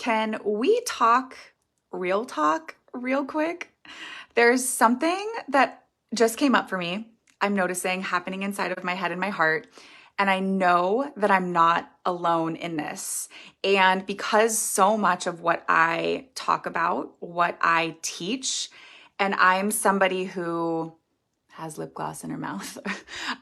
Can we talk real quick? There's something that just came up for me. I'm noticing happening inside of my head and my heart. And I know that I'm not alone in this. And because so much of what I talk about, what I teach, and I'm somebody who has lip gloss in her mouth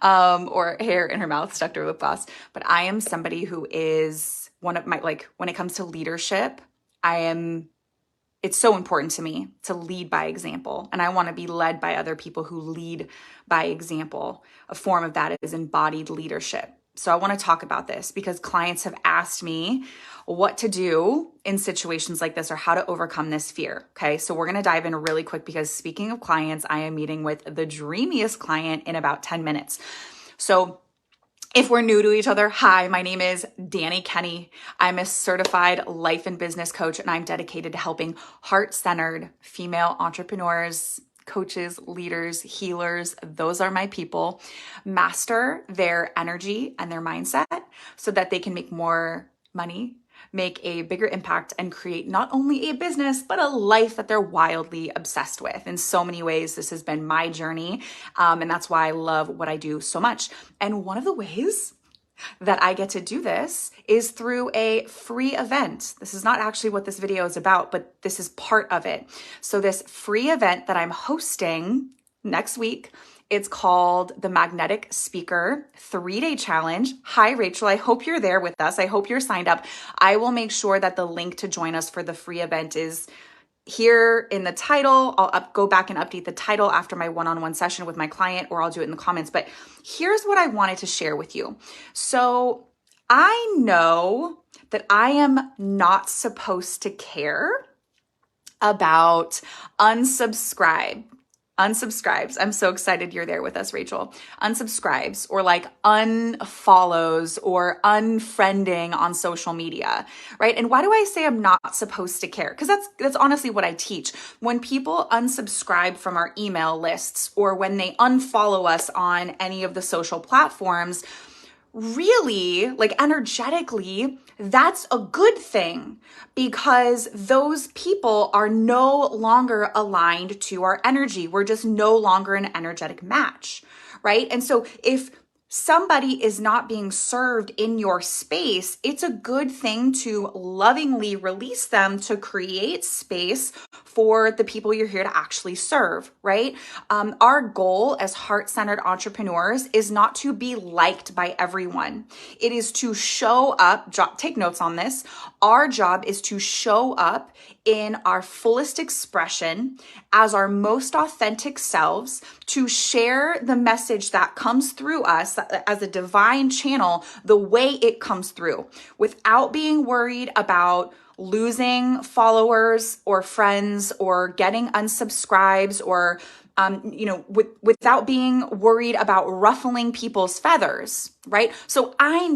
or hair in her mouth stuck to her lip gloss, but I am somebody who is one of my, like, when it comes to leadership, it's so important to me to lead by example. And I want to be led by other people who lead by example. A form of that is embodied leadership. So I want to talk about this because clients have asked me what to do in situations like this or how to overcome this fear. Okay, so we're going to dive in really quick because speaking of clients, I am meeting with the dreamiest client in about 10 minutes. So if we're new to each other, hi, my name is Dani Kenney. I'm a certified life and business coach, and I'm dedicated to helping heart-centered female entrepreneurs, coaches, leaders, healers, those are my people, master their energy and their mindset so that they can make more money, make a bigger impact, and create not only a business, but a life that they're wildly obsessed with. In so many ways, this has been my journey, and that's why I love what I do so much. And one of the ways that I get to do this is through a free event. This is not actually what this video is about, but this is part of it. So this free event that I'm hosting next week, it's called the Magnetic Speaker 3-Day Challenge. Hi, Rachel. I hope you're there with us. I hope you're signed up. I will make sure that the link to join us for the free event is here in the title. I'll go back and update the title after my one-on-one session with my client, or I'll do it in the comments. But here's what I wanted to share with you. So I know that I am not supposed to care about unsubscribes. I'm so excited you're there with us, Rachel. Unsubscribes or like unfollows or unfriending on social media, right? And why do I say I'm not supposed to care? Because that's honestly what I teach. When people unsubscribe from our email lists or when they unfollow us on any of the social platforms, really, like energetically, that's a good thing because those people are no longer aligned to our energy. We're just no longer an energetic match, right? And so if somebody is not being served in your space, it's a good thing to lovingly release them to create space for the people you're here to actually serve, right? Our goal as heart-centered entrepreneurs is not to be liked by everyone. It is to show up, take notes on this. Our job is to show up in our fullest expression as our most authentic selves, to share the message that comes through us as a divine channel, the way it comes through, without being worried about losing followers or friends or getting unsubscribes or without being worried about ruffling people's feathers, right? So I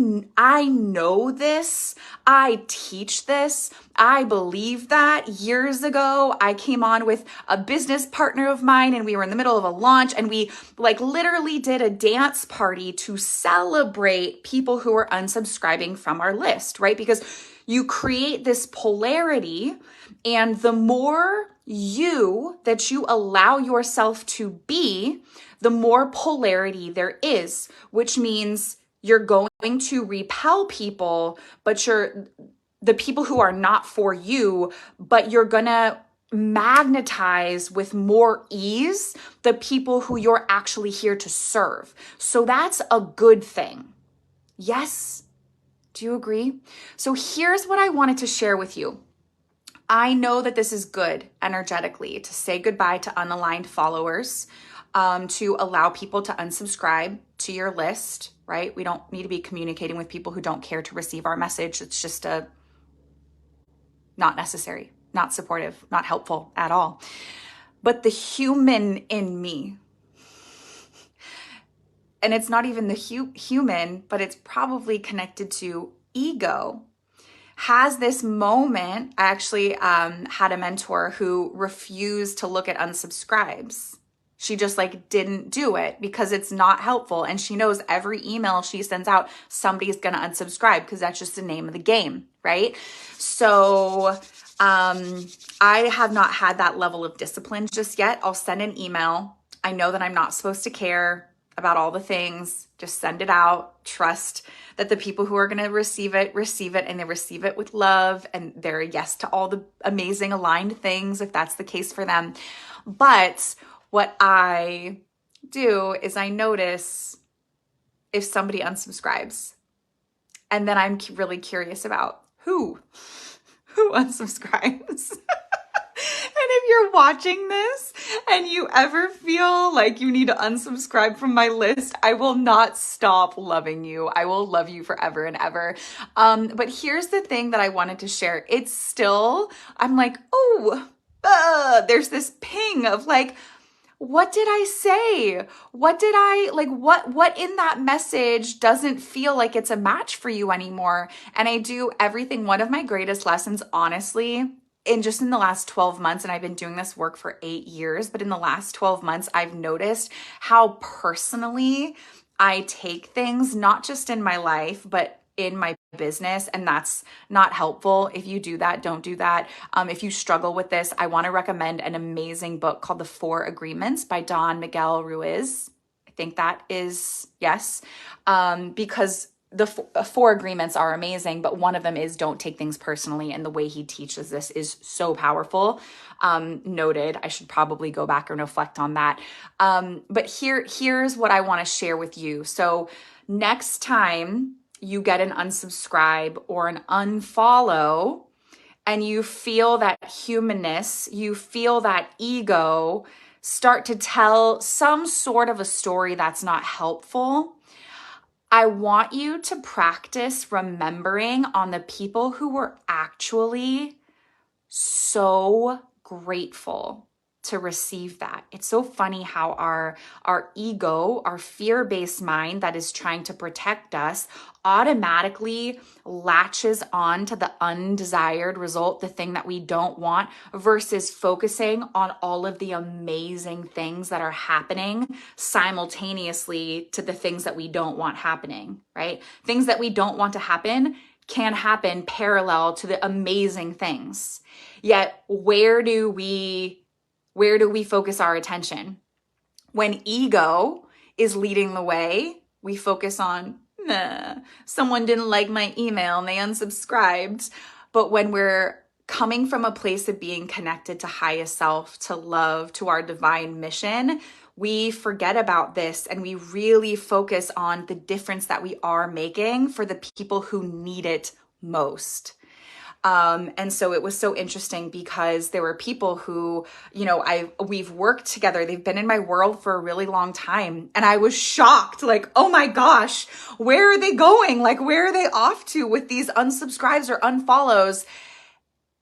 know this, I teach this, I believe that. Years ago, I came on with a business partner of mine and we were in the middle of a launch and we like literally did a dance party to celebrate people who were unsubscribing from our list, right? Because you create this polarity, and the more that you allow yourself to be, the more polarity there is, which means you're going to repel people, but the people who are not for you, but you're gonna magnetize with more ease the people who you're actually here to serve. So that's a good thing. Yes? Do you agree? So here's what I wanted to share with you. I know that this is good energetically to say goodbye to unaligned followers, to allow people to unsubscribe to your list, right? We don't need to be communicating with people who don't care to receive our message. It's just not necessary, not supportive, not helpful at all. But the human in me, and it's not even the human, but it's probably connected to ego, has this moment. I actually had a mentor who refused to look at unsubscribes. She just like didn't do it because it's not helpful. And she knows every email she sends out, somebody's going to unsubscribe because that's just the name of the game, right? So I have not had that level of discipline just yet. I'll send an email. I know that I'm not supposed to care about all the things. Just send it out. Trust that the people who are going to receive it, and they receive it with love, and they're a yes to all the amazing aligned things if that's the case for them. But what I do is I notice if somebody unsubscribes, and then I'm really curious about who unsubscribes. And if you're watching this and you ever feel like you need to unsubscribe from my list, I will not stop loving you. I will love you forever and ever. But here's the thing that I wanted to share. It's still, I'm like, there's this ping of like, what did I say? What in that message doesn't feel like it's a match for you anymore? And I do everything. One of my greatest lessons, honestly, in the last 12 months, and I've been doing this work for 8 years, but in the last 12 months, I've noticed how personally I take things, not just in my life, but in my business. And that's not helpful. If you do that, don't do that. If you struggle with this, I want to recommend an amazing book called The 4 Agreements by Don Miguel Ruiz. I think that is, yes. Because the 4 agreements are amazing, but one of them is don't take things personally. And the way he teaches this is so powerful. Noted. I should probably go back and reflect on that. But here's what I want to share with you. So next time you get an unsubscribe or an unfollow, and you feel that humanness, you feel that ego start to tell some sort of a story that's not helpful, I want you to practice remembering on the people who were actually so grateful to receive that. It's so funny how our ego, our fear-based mind that is trying to protect us, automatically latches on to the undesired result, the thing that we don't want, versus focusing on all of the amazing things that are happening simultaneously to the things that we don't want happening, right? Things that we don't want to happen can happen parallel to the amazing things. Yet, where do we focus our attention? When ego is leading the way, we focus on, someone didn't like my email and they unsubscribed. But when we're coming from a place of being connected to highest self, to love, to our divine mission, we forget about this and we really focus on the difference that we are making for the people who need it most. And so it was so interesting because there were people who, we've worked together. They've been in my world for a really long time. And I was shocked, like, oh my gosh, where are they going? Like, where are they off to with these unsubscribes or unfollows?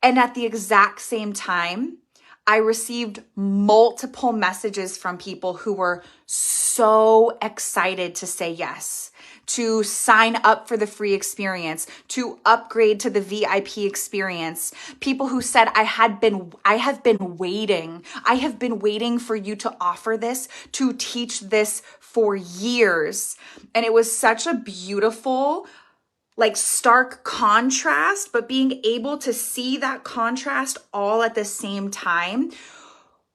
And at the exact same time, I received multiple messages from people who were so excited to say yes, to sign up for the free experience, to upgrade to the VIP experience. People who said, I have been waiting for you to offer this, to teach this for years. And it was such a beautiful, like, stark contrast, but being able to see that contrast all at the same time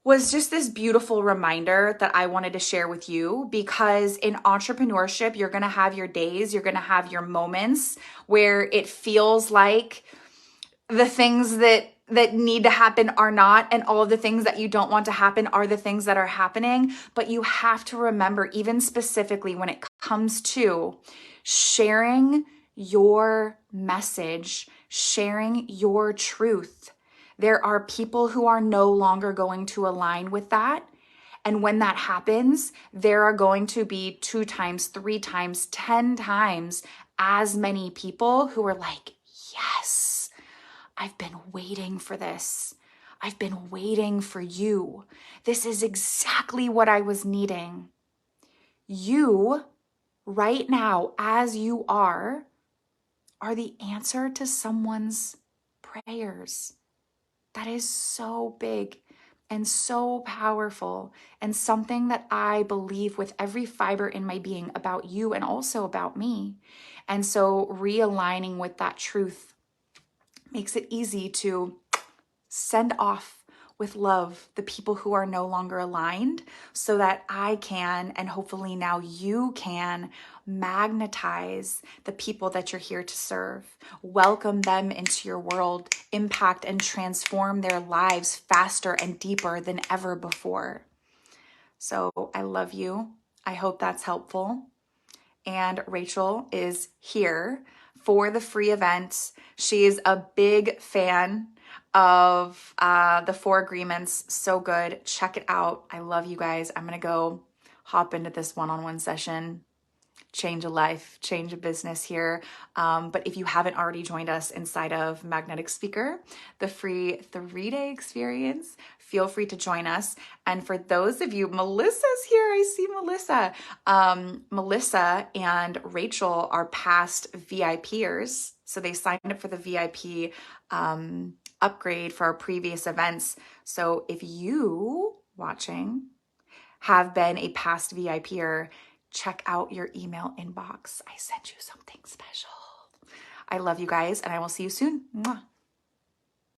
was just this beautiful reminder that I wanted to share with you, because in entrepreneurship, you're going to have your days, you're going to have your moments where it feels like the things that need to happen are not, and all of the things that you don't want to happen are the things that are happening. But you have to remember, even specifically when it comes to sharing your message, sharing your truth, there are people who are no longer going to align with that. And when that happens, there are going to be 2 times, 3 times, 10 times as many people who are like, yes, I've been waiting for this. I've been waiting for you. This is exactly what I was needing. You, right now, as you are the answer to someone's prayers. That is so big. and so powerful, and something that I believe with every fiber in my being about you and also about me. And so realigning with that truth makes it easy to send off with love the people who are no longer aligned, so that I can, and hopefully now you can, magnetize the people that you're here to serve, welcome them into your world, impact and transform their lives faster and deeper than ever before. So I love you. I hope that's helpful. And Rachel is here for the free event. She's a big fan of the 4 agreements. So good. Check it out. I love you guys. I'm going to go hop into this one-on-one session. Change a life, change a business here. But if you haven't already joined us inside of Magnetic Speaker, the free 3-day experience, feel free to join us. And for those of you, Melissa's here. I see Melissa. Melissa and Rachel are past VIPers. So they signed up for the VIP upgrade for our previous events. So if you watching have been a past VIPer, check out your email inbox. I sent you something special. I love you guys, and I will see you soon. Mwah.